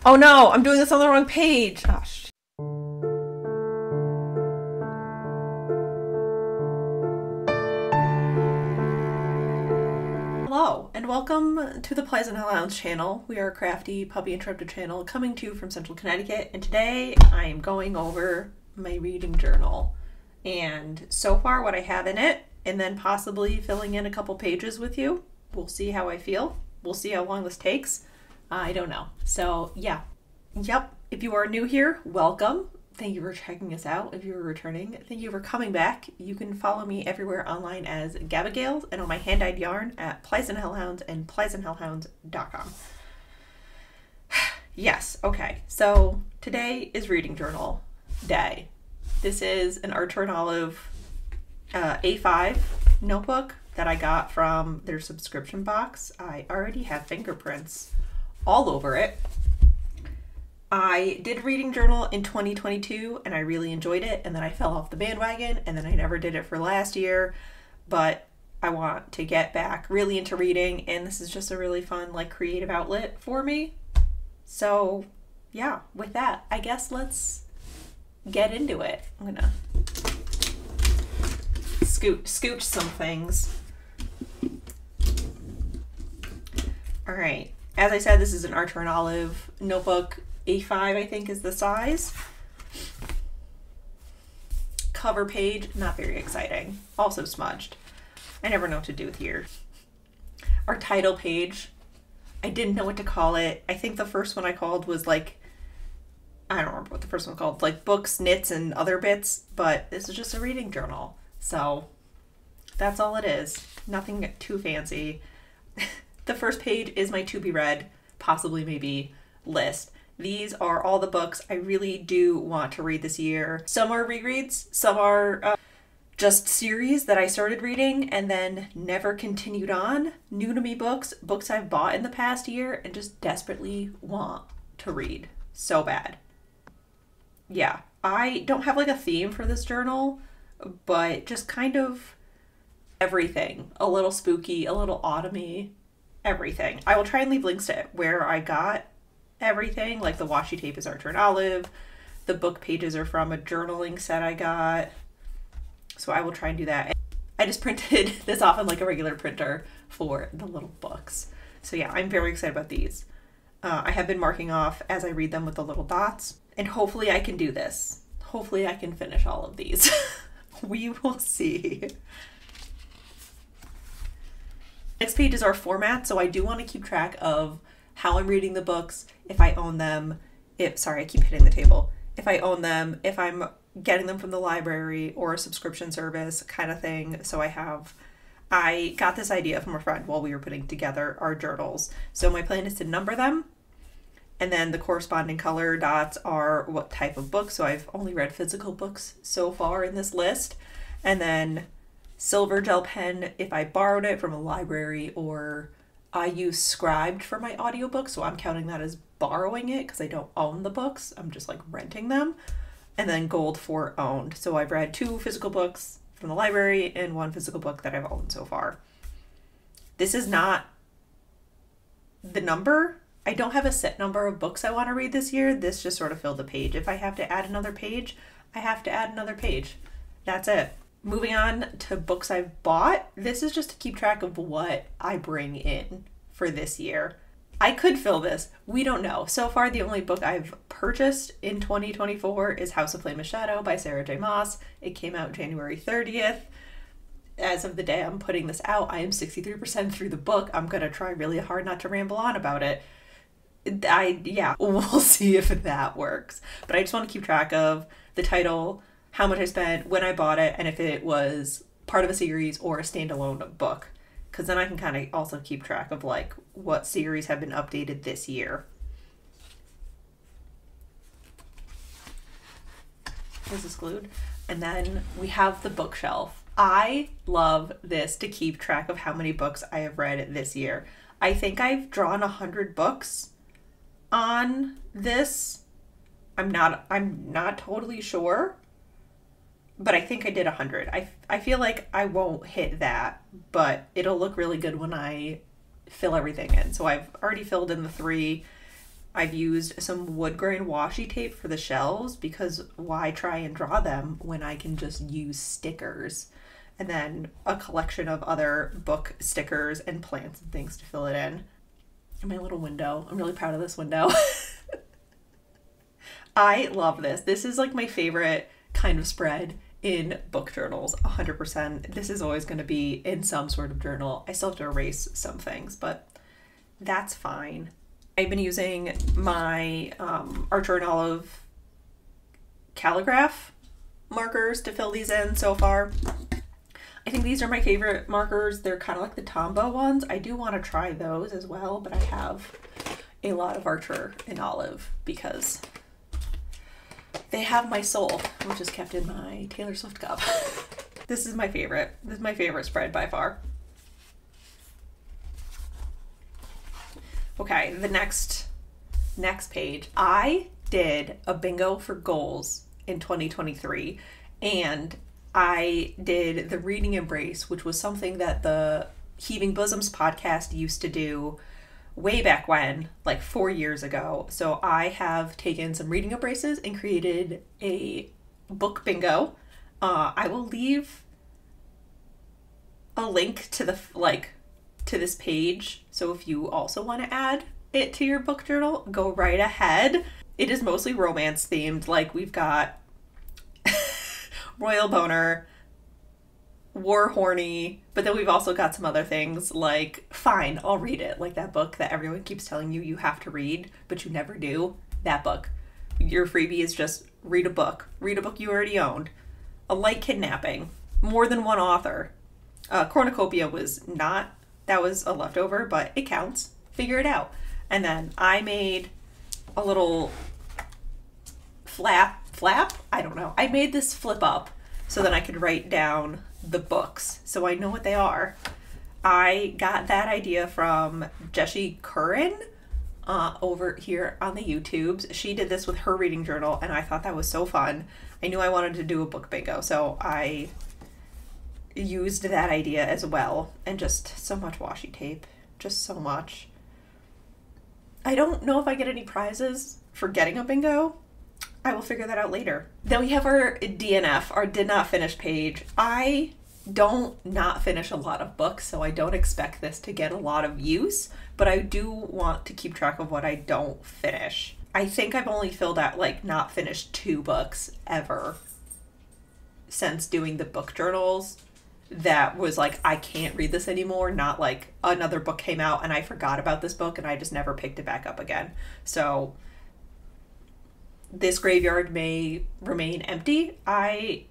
Oh no, I'm doing this on the wrong page. Oh, Hello, and welcome to the Pleasant Hill Lounge channel. We are a crafty puppy interrupted channel coming to you from Central Connecticut, and today I am going over my reading journal. And so far what I have in it, and then possibly filling in a couple pages with you. We'll see how I feel. We'll see how long this takes. I don't know. So yeah. Yep. If you are new here, welcome. Thank you for checking us out. If you're returning, thank you for coming back. You can follow me everywhere online as Gabigail and on my hand-dyed yarn at Pleasant Hill Hounds and pleasanthillhounds.com. Yes, okay. So today is reading journal day. This is an Archer and Olive A5 notebook that I got from their subscription box. I already have fingerprints all over it. I did reading journal in 2022 and I really enjoyed it, and then I fell off the bandwagon, and then I never did it for last year, but I want to get back really into reading, and this is just a really fun, like, creative outlet for me. So yeah, with that, I guess let's get into it. I'm gonna scooch some things. All right, as I said, this is an Archer and Olive notebook. A5, I think, is the size. Cover page, not very exciting. Also smudged. I never know what to do with here. Our title page, I didn't know what to call it. I think the first one I called was like, I don't remember what the first one called, like books, knits, and other bits, but this is just a reading journal. So that's all it is. Nothing too fancy. The first page is my to be read, possibly maybe list. These are all the books I really do want to read this year. Some are rereads, some are just series that I started reading and then never continued on. New to me books, books I've bought in the past year and just desperately want to read so bad. Yeah, I don't have like a theme for this journal, but just kind of everything. A little spooky, a little autumny, everything. I will try and leave links to where I got everything, like the washi tape is Archer and Olive. The book pages are from a journaling set I got. So I will try and do that. I just printed this off on like a regular printer for the little books. So yeah, I'm very excited about these. I have been marking off as I read them with the little dots, and hopefully I can do this. Hopefully I can finish all of these. We will see. Next page is our format, so I do want to keep track of how I'm reading the books, if I own them, sorry, I keep hitting the table. If I own them, if I'm getting them from the library or a subscription service kind of thing. So I got this idea from a friend while we were putting together our journals. So my plan is to number them, and then the corresponding color dots are what type of book. So I've only read physical books so far in this list. And then silver gel pen if I borrowed it from a library, or I use Scribd for my audiobook, so I'm counting that as borrowing it because I don't own the books. I'm just like renting them. And then gold for owned. So I've read 2 physical books from the library and 1 physical book that I've owned so far. This is not the number. I don't have a set number of books I want to read this year. This just sort of filled the page. If I have to add another page, I have to add another page. That's it. Moving on to books I've bought. This is just to keep track of what I bring in for this year. I could fill this. We don't know. So far, the only book I've purchased in 2024 is House of Flame and Shadow by Sarah J. Maas. It came out January 30th. As of the day I'm putting this out, I am 63% through the book. I'm going to try really hard not to ramble on about it. Yeah, we'll see if that works. But I just want to keep track of the title, how much I spent, when I bought it, and if it was part of a series or a standalone book. Because then I can kind of also keep track of like what series have been updated this year. This is glued. And then we have the bookshelf. I love this to keep track of how many books I have read this year. I think I've drawn 100 books on this. I'm not totally sure, but I think I did 100. I feel like I won't hit that, but it'll look really good when I fill everything in. So I've already filled in the 3 I've used some wood grain washi tape for the shelves because why try and draw them when I can just use stickers? And then a collection of other book stickers and plants and things to fill it in. And my little window. I'm really proud of this window. I love this. This is like my favorite kind of spread in book journals, 100%. This is always going to be in some sort of journal. I still have to erase some things, but that's fine. I've been using my Archer and Olive calligraph markers to fill these in so far. I think these are my favorite markers. They're kind of like the Tombow ones. I do want to try those as well, but I have a lot of Archer and Olive because they have my soul, which is kept in my Taylor Swift cup. This is my favorite. This is my favorite spread by far. Okay, the next page. I did a bingo for goals in 2023, and I did the Reading Embrace, which was something that the Heaving Bosoms podcast used to do way back when, like 4 years ago. So I have taken some reading embraces and created a book bingo. I will leave a link to the to this page. So if you also want to add it to your book journal, go right ahead. It is mostly romance themed. Like we've got Royal Boner, War Horny, but then we've also got some other things like Fine, I'll read it. Like that book that everyone keeps telling you have to read, but you never do. That book. Your freebie is just read a book. Read a book you already owned. A Light Kidnapping. More than one author. Cornucopia was not, that was a leftover, but it counts. Figure it out. And then I made a little flap? I don't know. I made this flip up so that I could write down the books so I know what they are. I got that idea from JeshiiCorrin over here on the YouTubes. She did this with her reading journal and I thought that was so fun. I knew I wanted to do a book bingo, so I used that idea as well. And just so much washi tape. Just so much. I don't know if I get any prizes for getting a bingo. I will figure that out later. Then we have our DNF, our did not finish page. I don't not finish a lot of books, so I don't expect this to get a lot of use, but I do want to keep track of what I don't finish. I think I've only filled out like not finished 2 books ever since doing the book journals. That was like, I can't read this anymore, not like another book came out and I forgot about this book and I just never picked it back up again. So this graveyard may remain empty. I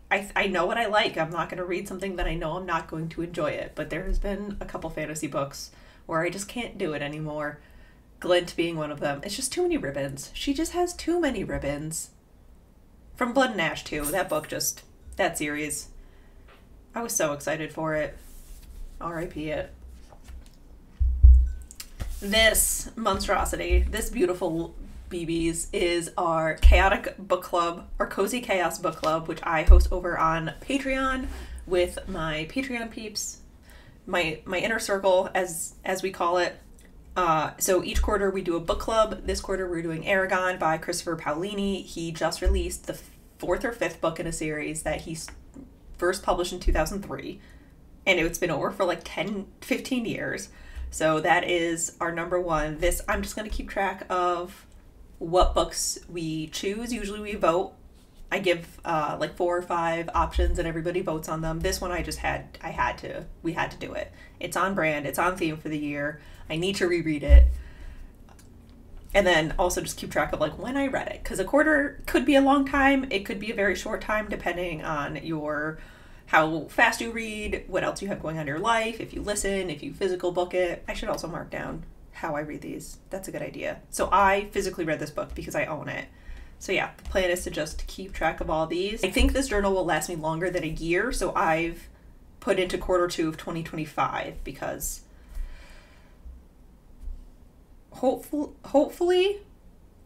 know what I like. I'm not going to read something that I know I'm not going to enjoy it, but there has been a couple fantasy books where I just can't do it anymore. Glint being one of them. It's just too many ribbons. She just has too many ribbons. From Blood and Ash too. That book just, that series. I was so excited for it. R.I.P. it. This monstrosity, this beautiful BBs is our chaotic book club, our cozy chaos book club, which I host over on Patreon with my Patreon peeps, my inner circle as we call it. So each quarter we do a book club. This quarter we're doing Aragon by Christopher Paolini. He just released the 4th or 5th book in a series that he first published in 2003, and it's been over for like 15 years. So that is our number one. This, I'm just going to keep track of what books we choose. Usually we vote. I give like 4 or 5 options and everybody votes on them. This one we had to do it. It's on brand, it's on theme for the year. I need to reread it. And then also just keep track of like when I read it, because a quarter could be a long time. It could be a very short time depending on how fast you read, what else you have going on in your life, if you listen, if you physical book it. I should also mark down how I read these. That's a good idea. So I physically read this book because I own it. So yeah, the plan is to just keep track of all these. I think this journal will last me longer than a year, so I've put into quarter 2 of 2025 because hopefully,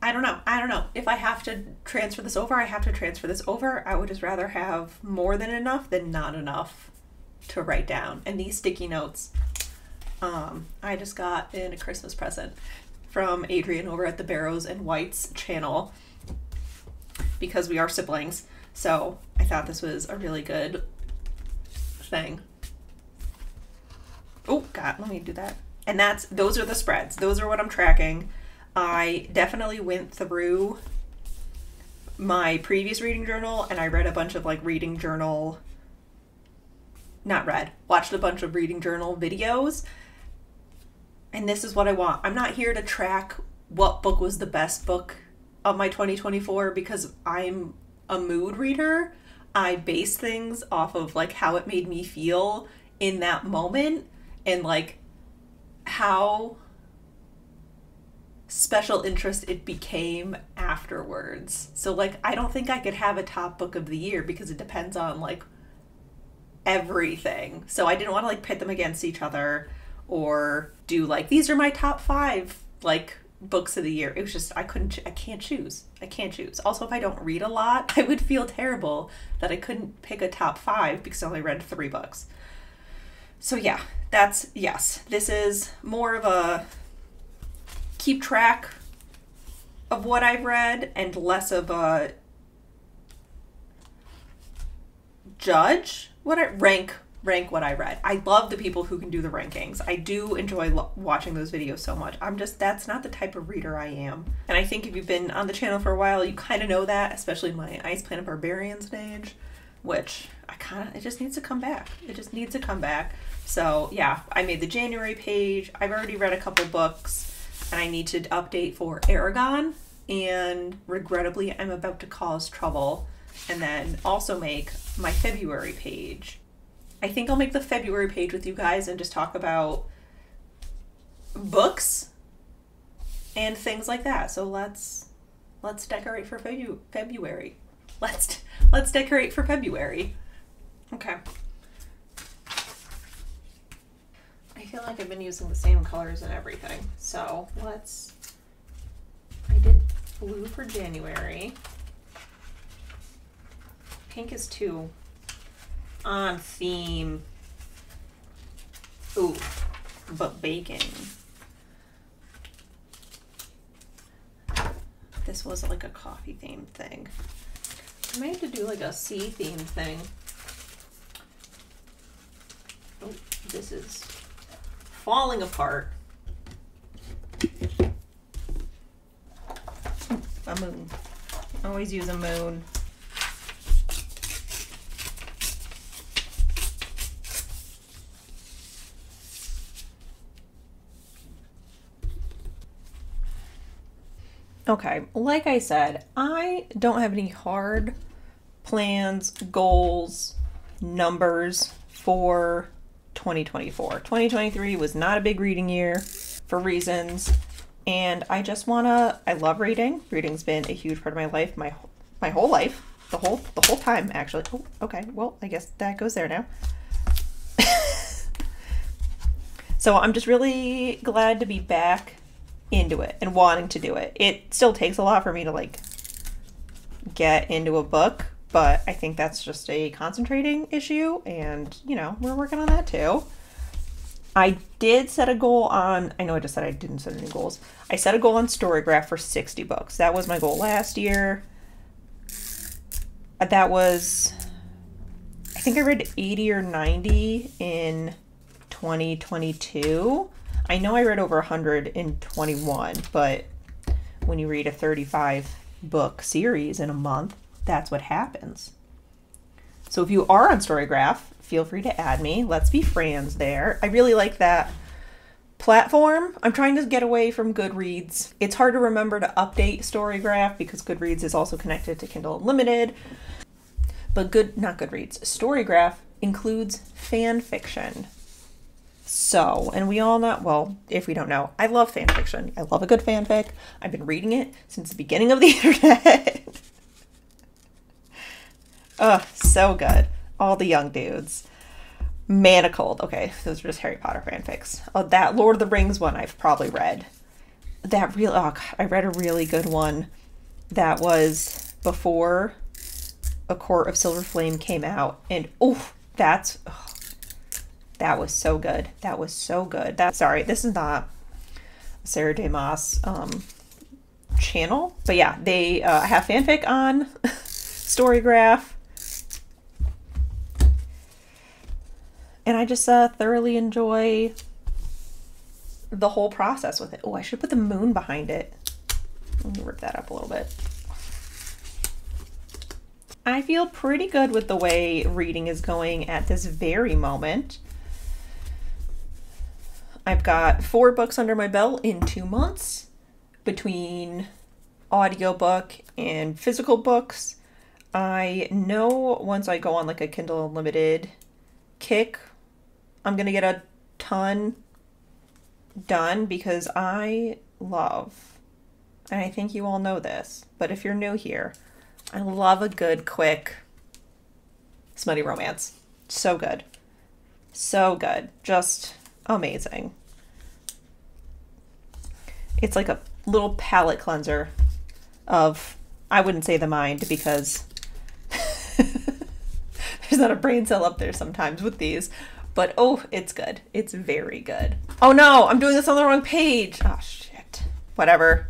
I don't know. If I have to transfer this over, I have to transfer this over. I would just rather have more than enough than not enough to write down. And these sticky notes, I just got in a Christmas present from Adrian over at the Barrows and Whites channel because we are siblings. So I thought this was a really good thing. Oh God, let me do that. And those are the spreads. Those are what I'm tracking. I definitely went through my previous reading journal and I read a bunch of like reading journal, watched a bunch of reading journal videos. And this is what I want. I'm not here to track what book was the best book of my 2024 because I'm a mood reader. I base things off of like how it made me feel in that moment and like how special interest it became afterwards. So like I don't think I could have a top book of the year because it depends on like everything. So I didn't want to like pit them against each other or do like these are my top 5 like books of the year. It was just I can't choose. Also, if I don't read a lot, I would feel terrible that I couldn't pick a top 5 because I only read 3 books. So yeah, this is more of a keep track of what I've read and less of a judge what I rank what I read. I love the people who can do the rankings. I do enjoy watching those videos so much. That's not the type of reader I am. And I think if you've been on the channel for a while, you kind of know that, especially my Ice Planet Barbarian stage, which it just needs to come back. So yeah, I made the January page. I've already read a couple books and I need to update for Aragon, and regrettably I'm about to cause trouble and then also make my February page. I think I'll make the February page with you guys and just talk about books and things like that. So let's decorate for February. Let's decorate for February. Okay. I feel like I've been using the same colors and everything. So I did blue for January. Pink is too on theme. Ooh, but bacon. This was like a coffee themed thing. I might have to do like a sea themed thing. Oh, this is falling apart. A moon. Always use a moon. Okay, like I said, I don't have any hard plans, goals, numbers for 2024. 2023 was not a big reading year for reasons, and I love reading. Reading's been a huge part of my life, my whole life, the whole time actually. Oh, okay, well, I guess that goes there now. So I'm just really glad to be back into it and wanting to do it. It still takes a lot for me to like get into a book, but I think that's just a concentrating issue, and you know, we're working on that too. I did set a goal on, I know I just said I didn't set any goals. I set a goal on Storygraph for 60 books. That was my goal last year. That was, I think I read 80 or 90 in 2022. I know I read over 100 in 21, but when you read a 35 book series in a month, that's what happens. So if you are on Storygraph, feel free to add me. Let's be friends there. I really like that platform. I'm trying to get away from Goodreads. It's hard to remember to update Storygraph because Goodreads is also connected to Kindle Unlimited. But not Goodreads. Storygraph includes fan fiction. So, and we all know, well, if we don't know, I love fan fiction. I love a good fanfic. I've been reading it since the beginning of the internet. Oh, so good. All the young dudes. Manacled. Okay, those are just Harry Potter fanfics. Oh, that Lord of the Rings one I've probably read. I read a really good one that was before A Court of Silver Flame came out. And that was so good. Sorry, this is not Sarah J. Maas channel. But yeah, they have fanfic on Storygraph. And I just thoroughly enjoy the whole process with it. Oh, I should put the moon behind it. Let me rip that up a little bit. I feel pretty good with the way reading is going at this very moment. I've got 4 books under my belt in 2 months between audiobook and physical books. I know once I go on like a Kindle Unlimited kick, I'm gonna get a ton done because I love, and I think you all know this, but if you're new here, I love a good, quick, smutty romance. So good. So good. Just amazing. It's like a little palate cleanser of, I wouldn't say the mind because there's not a brain cell up there sometimes with these, but oh, it's good. It's very good. Oh no, I'm doing this on the wrong page. Oh shit. Whatever.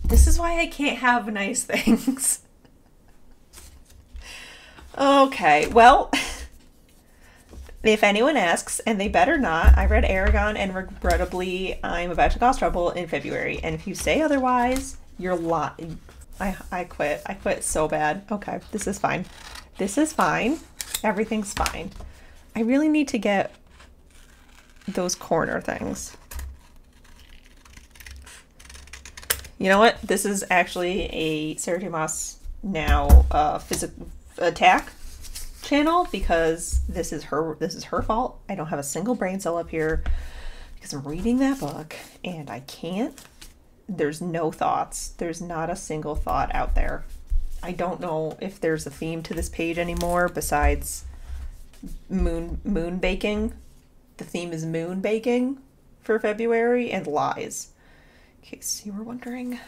This is why I can't have nice things. Okay, well, if anyone asks, and they better not, I read Aragon, and regrettably, I'm about to cause trouble in February. And if you say otherwise, you're lying. I quit. I quit so bad. Okay, this is fine. This is fine. Everything's fine. I really need to get those corner things. You know what? This is actually a Sarah J. Maas now attack channel because this is her fault. I don't have a single brain cell up here because I'm reading that book and I can't. There's no thoughts. There's not a single thought out there. I don't know if there's a theme to this page anymore besides moon baking. The theme is moon baking for February and lies. In case you were wondering.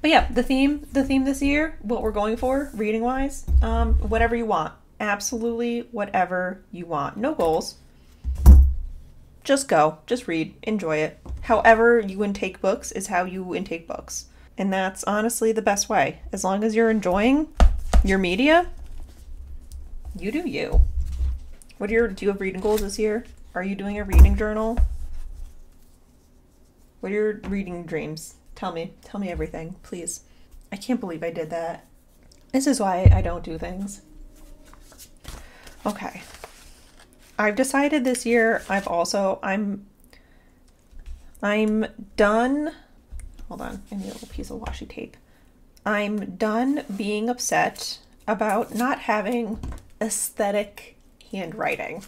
But yeah, the theme this year, what we're going for, reading wise, whatever you want. Absolutely whatever you want. No goals. Just go. Just read. Enjoy it. However you intake books is how you intake books. And that's honestly the best way. As long as you're enjoying your media, you do you. Do you have reading goals this year? Are you doing a reading journal? What are your reading dreams? Tell me everything, please. I can't believe I did that. This is why I don't do things. Okay. I've decided this year I'm done. Hold on, I need a little piece of washi tape. I'm done being upset about not having aesthetic handwriting.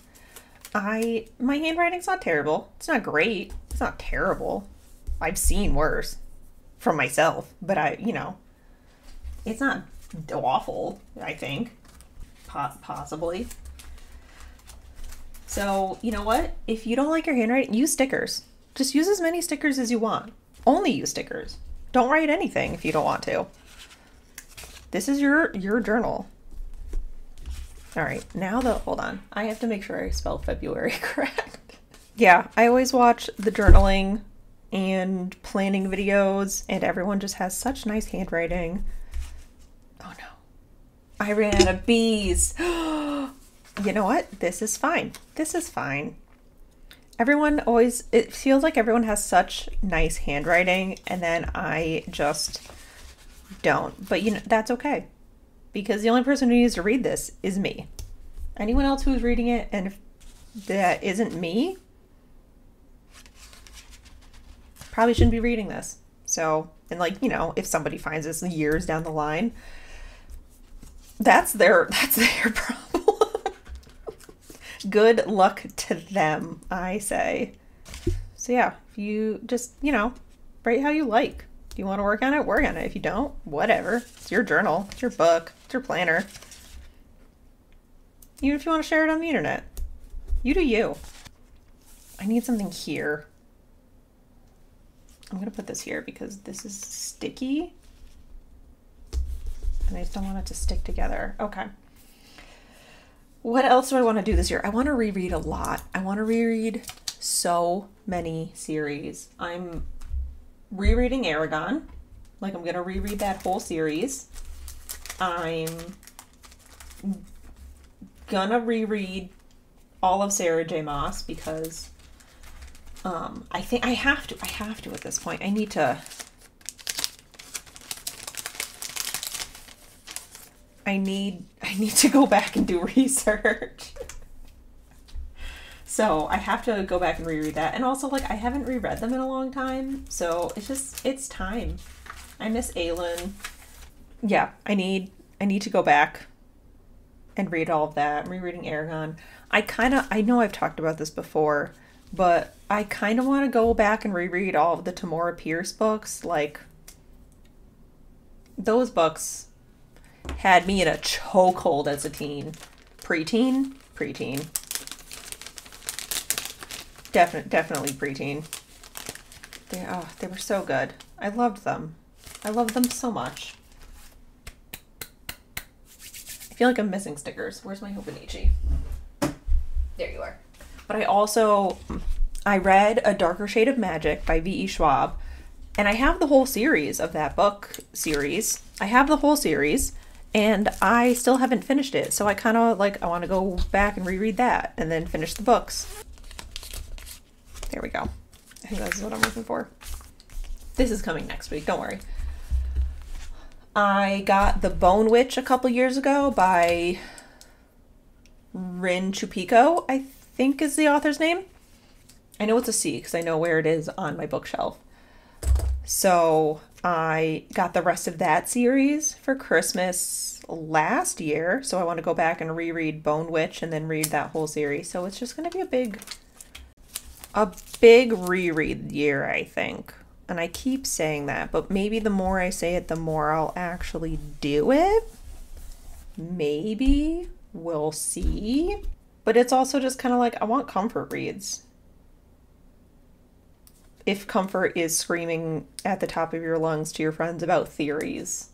My handwriting's not terrible. It's not great. It's not terrible. I've seen worse from myself, but it's not awful, I think. Possibly. So, you know what? If you don't like your handwriting, use stickers. Just use as many stickers as you want. Only use stickers. Don't write anything if you don't want to. This is your journal. All right, hold on. I have to make sure I spell February correct. Yeah, I always watch the journaling and planning videos, and everyone just has such nice handwriting. Oh no. I ran out of bees. You know what? This is fine. This is fine. It feels like everyone has such nice handwriting, and then I just don't. But that's okay. Because the only person who needs to read this is me. Anyone else who's reading it, and if that isn't me, probably shouldn't be reading this. So, and if somebody finds this years down the line, that's their problem. Good luck to them, I say. So yeah, if you just, write how you like. If you want to work on it, work on it. If you don't, whatever. It's your journal. It's your book. It's your planner. Even if you want to share it on the internet. You do you. I need something here. I'm going to put this here because this is sticky. And I just don't want it to stick together. Okay. What else do I want to do this year? I want to reread a lot. I want to reread so many series. I'm rereading Aragon. Like, I'm going to reread that whole series. I'm gonna reread all of Sarah J. Maas because I think I have to at this point. I need to go back and do research. So I have to go back and reread that. And also, like, I haven't reread them in a long time, so it's time. I miss Aelin. Yeah, I need to go back and read all of that. I'm rereading Aragon. I know I've talked about this before, but I kind of want to go back and reread all of the Tamora Pierce books. Like, those books had me in a chokehold as a teen. Preteen. Definitely preteen. They were so good. I loved them. I loved them so much. I feel like I'm missing stickers. Where's my Hobonichi? There you are. But I read A Darker Shade of Magic by V.E. Schwab, and I have the whole series of that book series. I have the whole series, and I still haven't finished it. So I kind of like, I want to go back and reread that and then finish the books. There we go. I think that's what I'm looking for. This is coming next week. Don't worry. I got The Bone Witch a couple years ago by Rin Chupico, I think is the author's name. I know it's a C because I know where it is on my bookshelf. So I got the rest of that series for Christmas last year. So I want to go back and reread Bone Witch and then read that whole series. So it's just going to be a big reread year, I think. And I keep saying that, but maybe the more I say it, the more I'll actually do it. Maybe. We'll see. But it's also just kind of like, I want comfort reads. If comfort is screaming at the top of your lungs to your friends about theories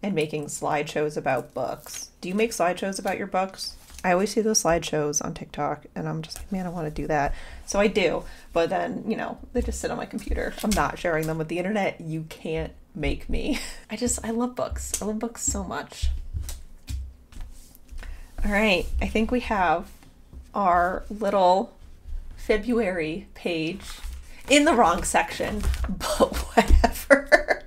and making slideshows about books. Do you make slideshows about your books? I always see those slideshows on TikTok and I'm just like, man, I want to do that. So I do, but then, you know, they just sit on my computer. I'm not sharing them with the internet. You can't make me. I love books. I love books so much. All right. I think we have our little February page in the wrong section, but whatever.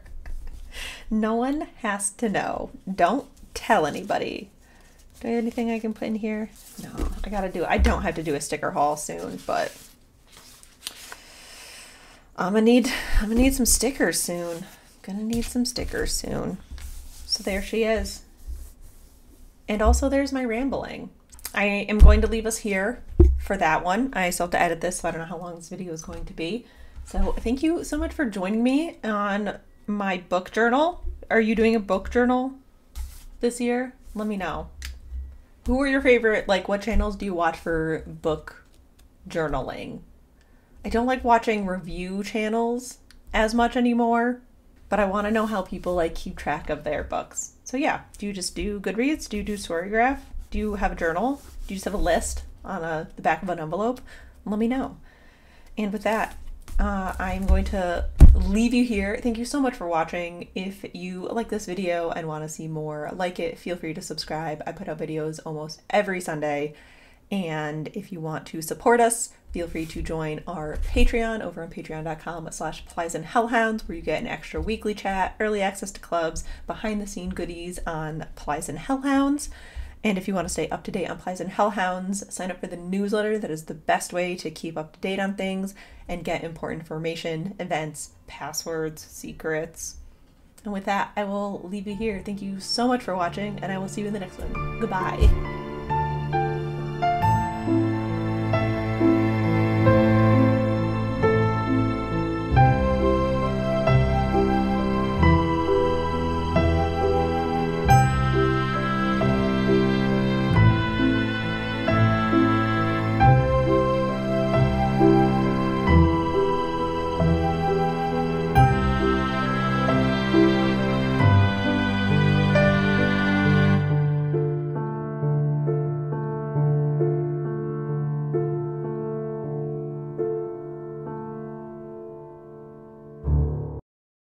No one has to know. Don't tell anybody. Do I have anything I can put in here? No, I don't have to do a sticker haul soon, but I'm gonna need some stickers soon. Gonna need some stickers soon. So there she is. And also there's my rambling. I am going to leave us here for that one. I still have to edit this, so I don't know how long this video is going to be. So thank you so much for joining me on my book journal. Are you doing a book journal this year? Let me know. Who are your favorite, like, what channels do you watch for book journaling? I don't like watching review channels as much anymore, but I want to know how people, like, keep track of their books. So yeah, do you just do Goodreads? Do you do Storygraph? Do you have a journal? Do you just have a list on the back of an envelope? Let me know. And with that, I'm going to leave you here. Thank you so much for watching. If you like this video and want to see more like it, feel free to subscribe. I put out videos almost every Sunday. And if you want to support us, feel free to join our Patreon over on patreon.com/PliesandHellhounds, where you get an extra weekly chat, early access to clubs, behind the scene goodies on Plies and Hellhounds. And if you want to stay up to date on Plies and Hellhounds, sign up for the newsletter. That is the best way to keep up to date on things and get important information, events, passwords, secrets. And with that, I will leave you here. Thank you so much for watching, and I will see you in the next one. Goodbye.